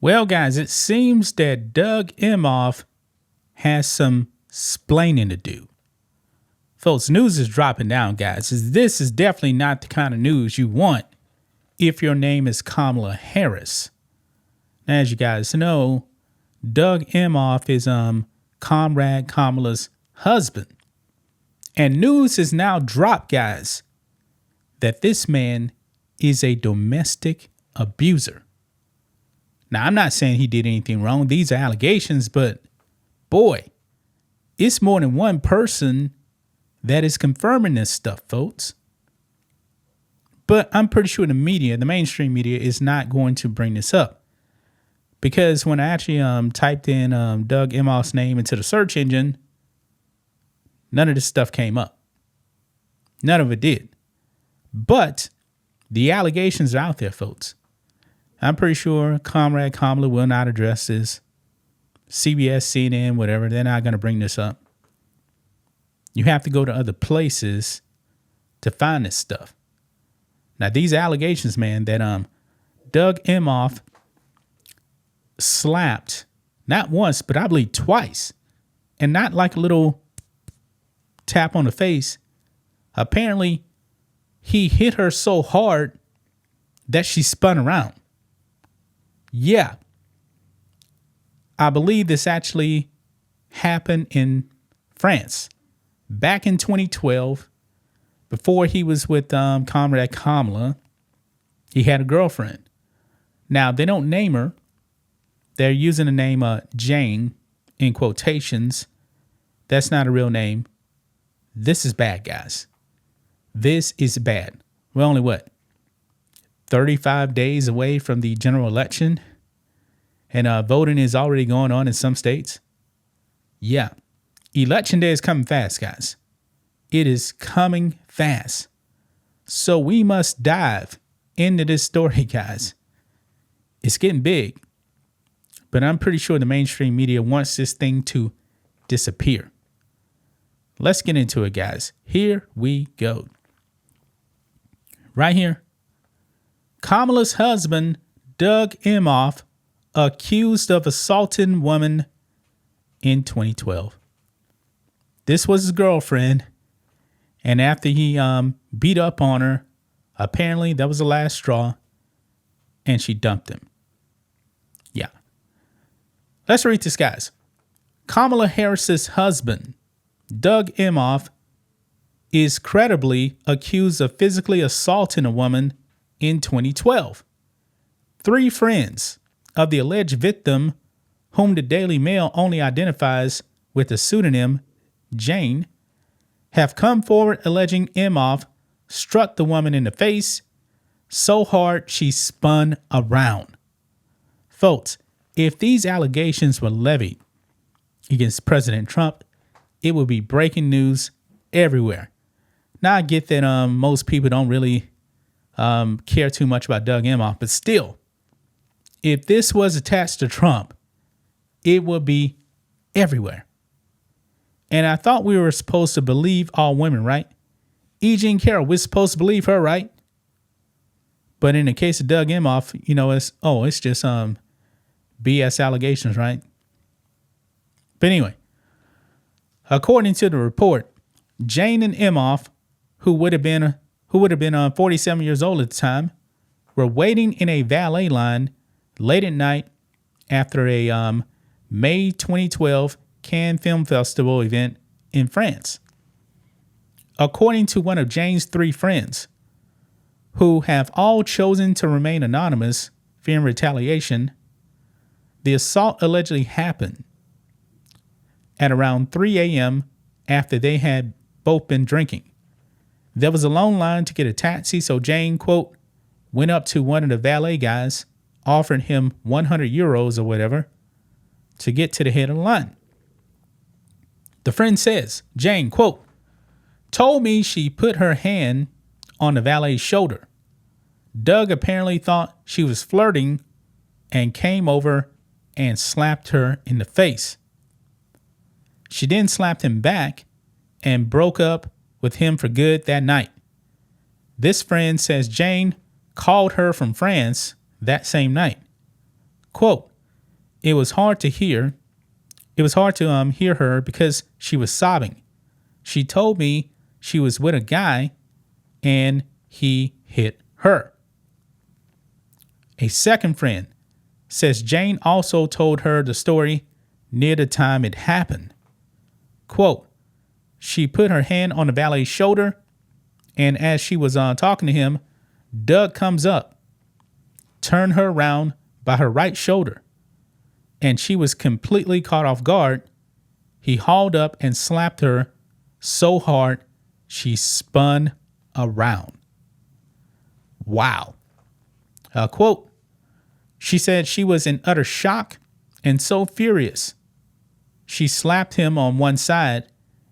Well, guys, it seems that Doug Emhoff has some splaining to do. Folks, news is dropping down, guys. This is definitely not the kind of news you want if your name is Kamala Harris. Now, as you guys know, Doug Emhoff is Comrade Kamala's husband. And news has now dropped, guys, that this man is a domestic abuser. Now, I'm not saying he did anything wrong. These are allegations, but boy, it's more than one person that is confirming this stuff, folks. But I'm pretty sure the media, the mainstream media, is not going to bring this up. Because when I actually typed in Doug Emhoff's name into the search engine, none of this stuff came up. None of it did. But the allegations are out there, folks. I'm pretty sure Comrade Kamala will not address this. CBS, CNN, whatever, they're not going to bring this up. You have to go to other places to find this stuff. Now, these allegations, man, that Doug Emhoff slapped not once, but I believe twice, and not like a little tap on the face. Apparently, he hit her so hard that she spun around. Yeah. I believe this actually happened in France back in 2012. Before he was with Comrade Kamala, he had a girlfriend. Now, they don't name her. They're using the name Jane in quotations. That's not a real name. This is bad, guys. This is bad. We're only, 35 days away from the general election, and voting is already going on in some states. Yeah. Election day is coming fast, guys. It is coming fast. So we must dive into this story, guys. It's getting big, but I'm pretty sure the mainstream media wants this thing to disappear. Let's get into it, guys. Here we go. Right here. Kamala's husband, Doug Emhoff, accused of assaulting woman in 2012. This was his girlfriend, and after he beat up on her, apparently that was the last straw, and she dumped him. Yeah. Let's read this, guys. Kamala Harris's husband, Doug Emhoff, is credibly accused of physically assaulting a woman in 2012. 3 friends of the alleged victim, whom the Daily Mail only identifies with the pseudonym Jane, have come forward alleging Emhoff struck the woman in the face so hard she spun around. Folks, if these allegations were levied against President Trump, it would be breaking news everywhere. Now, I get that most people don't really care too much about Doug Emhoff, but still, if this was attached to Trump, it would be everywhere. And I thought we were supposed to believe all women, right? E. Jean Carroll, we're supposed to believe her, right? But in the case of Doug Emhoff, it's just BS allegations, right? But anyway, according to the report, Jane and Emhoff, who would have been 47 years old at the time, were waiting in a valet line late at night after a May 2012 Cannes Film Festival event in France. According to one of Jane's 3 friends, who have all chosen to remain anonymous, fearing retaliation, the assault allegedly happened at around 3 a.m. after they had both been drinking. There was a long line to get a taxi, so Jane, quote, went up to one of the valet guys, offered him 100 euros or whatever to get to the head of the line. The friend says, Jane, quote, told me she put her hand on the valet's shoulder. Doug apparently thought she was flirting and came over and slapped her in the face. She then slapped him back and broke up with him for good that night. This friend says Jane called her from France that same night. Quote, it was hard to hear. It was hard to hear her because she was sobbing. She told me she was with a guy and he hit her. A second friend says Jane also told her the story near the time it happened. Quote, she put her hand on the valet's shoulder, and as she was talking to him, Doug comes up, turned her around by her right shoulder, and she was completely caught off guard. He hauled up and slapped her so hard she spun around. Wow. Quote, she said she was in utter shock and so furious. She slapped him on one side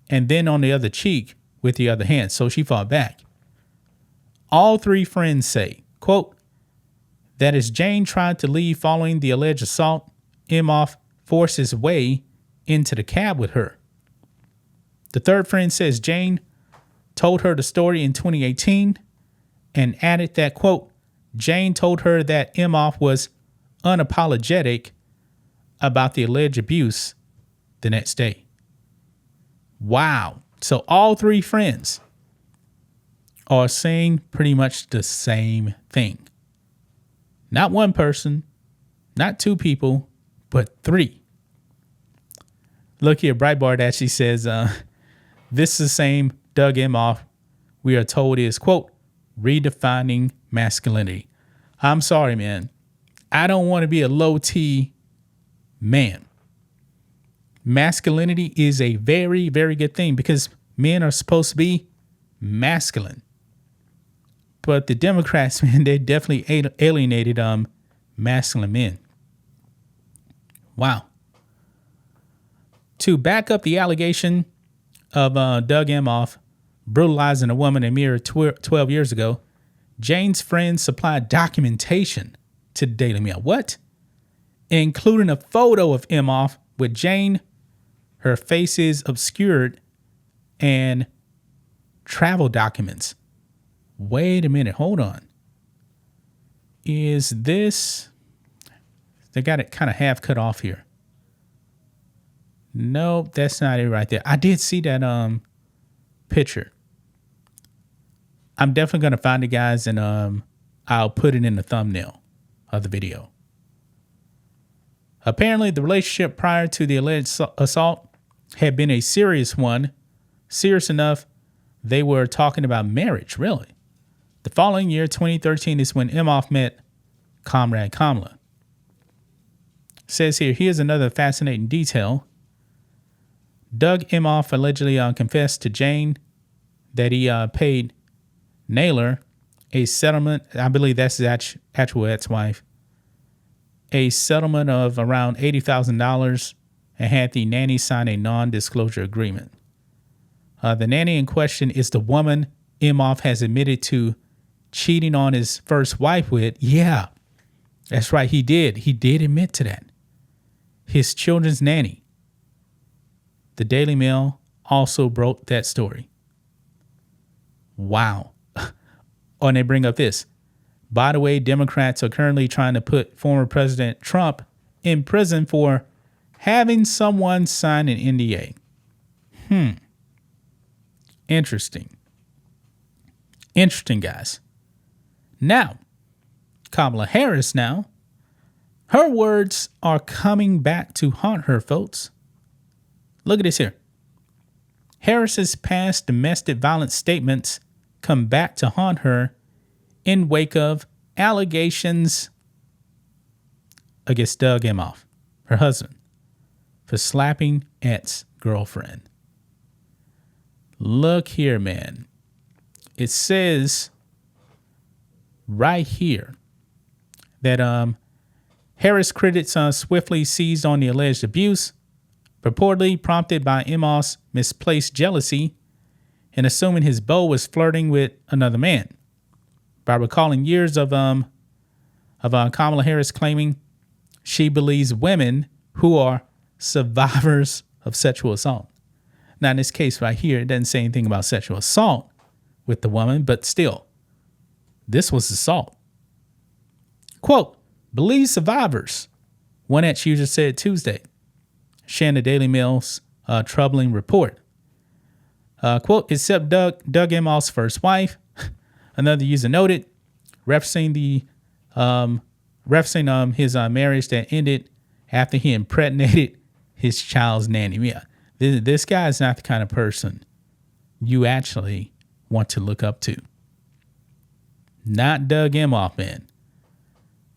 and then on the other cheek with the other hand, so she fought back. All three friends say, quote, that as Jane tried to leave following the alleged assault, Emhoff forced his way into the cab with her. The third friend says Jane told her the story in 2018 and added that, quote, Jane told her that Emhoff was unapologetic about the alleged abuse the next day. Wow. So all three friends are saying pretty much the same thing. Not one person, not two people, but three. Look here, Breitbart actually says, this is the same Doug Emhoff we are told is, quote, redefining masculinity. I'm sorry, man. I don't want to be a low T man. Masculinity is a very, very good thing because men are supposed to be masculine. But the Democrats, man, they definitely alienated masculine men. Wow. To back up the allegation of Doug Emhoff brutalizing a woman a mere 12 years ago, Jane's friends supplied documentation to the Daily Mail. What? Including a photo of Emhoff with Jane, her face is obscured, and travel documents. Wait a minute. Hold on. Is this... They got it kind of half cut off here. Nope, that's not it right there. I did see that picture. I'm definitely going to find it, guys, and I'll put it in the thumbnail of the video. Apparently, the relationship prior to the alleged assault had been a serious one. Serious enough, they were talking about marriage, really. The following year, 2013, is when Emhoff met comrade Kamala. Says here, here's another fascinating detail. Doug Emhoff allegedly confessed to Jane that he paid Naylor a settlement. I believe that's his actual ex-wife. A settlement of around $80,000 and had the nanny sign a non-disclosure agreement. The nanny in question is the woman Emhoff has admitted to cheating on his first wife with. Yeah, that's right. He did. He did admit to that. His children's nanny. The Daily Mail also broke that story. Wow. Oh, and they bring up this. By the way, Democrats are currently trying to put former President Trump in prison for having someone sign an NDA. Interesting. Interesting, guys. Now, Kamala Harris now. Her words are coming back to haunt her, folks. Look at this here. Harris's past domestic violence statements come back to haunt her in wake of allegations against Doug Emhoff, her husband, for slapping ex-girlfriend. Look here, man. It says right here that Harris critics swiftly seized on the alleged abuse, purportedly prompted by Emhoff's misplaced jealousy and assuming his beau was flirting with another man. By recalling years of Kamala Harris claiming she believes women who are survivors of sexual assault. Now, in this case right here, it doesn't say anything about sexual assault with the woman, but still, this was assault. Quote, believes survivors, One that user said Tuesday, sharing the Daily Mail's troubling report. Quote, except Doug Emhoff's first wife. Another user noted, referencing his marriage that ended after he impregnated his child's nanny. Yeah, this guy is not the kind of person you actually want to look up to. Not Doug Emhoff, man.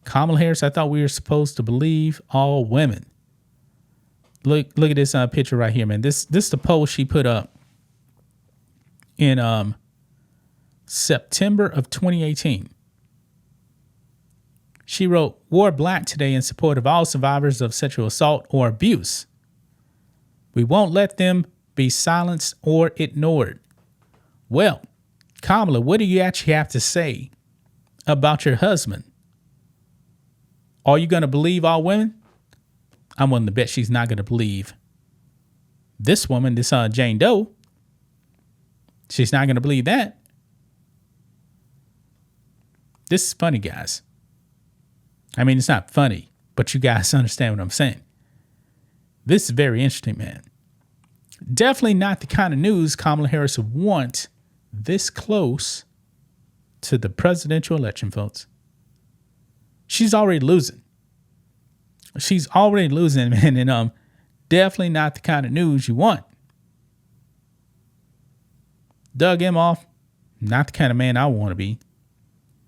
Kamala Harris, I thought we were supposed to believe all women. Look at this picture right here, man. This is the post she put up in September of 2018. She wrote, "Wore black today in support of all survivors of sexual assault or abuse. We won't let them be silenced or ignored." Well, Kamala, what do you actually have to say about your husband? Are you going to believe all women? I'm willing to bet she's not going to believe this woman, this Jane Doe. She's not going to believe that. This is funny, guys. I mean, it's not funny, but you guys understand what I'm saying. This is very interesting, man. Definitely not the kind of news Kamala Harris would want this close to the presidential election, folks. She's already losing. She's already losing, man, and definitely not the kind of news you want. Doug Emhoff, not the kind of man I want to be.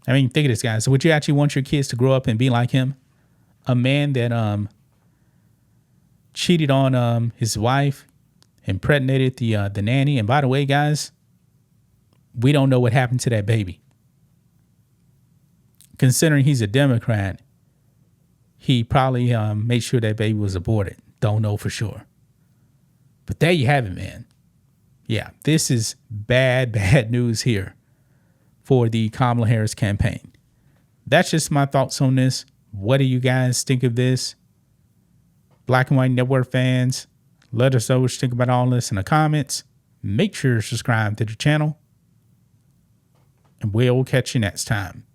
I mean, think of this, guys. So would you actually want your kids to grow up and be like him? A man that cheated on his wife, impregnated the nanny. And by the way, guys, we don't know what happened to that baby. Considering he's a Democrat, he probably made sure that baby was aborted. Don't know for sure. But there you have it, man. Yeah, this is bad news here for the Kamala Harris campaign. That's just my thoughts on this. What do you guys think of this? Black and White Network fans, let us know what you think about all this in the comments. Make sure to subscribe to the channel. And we'll catch you next time.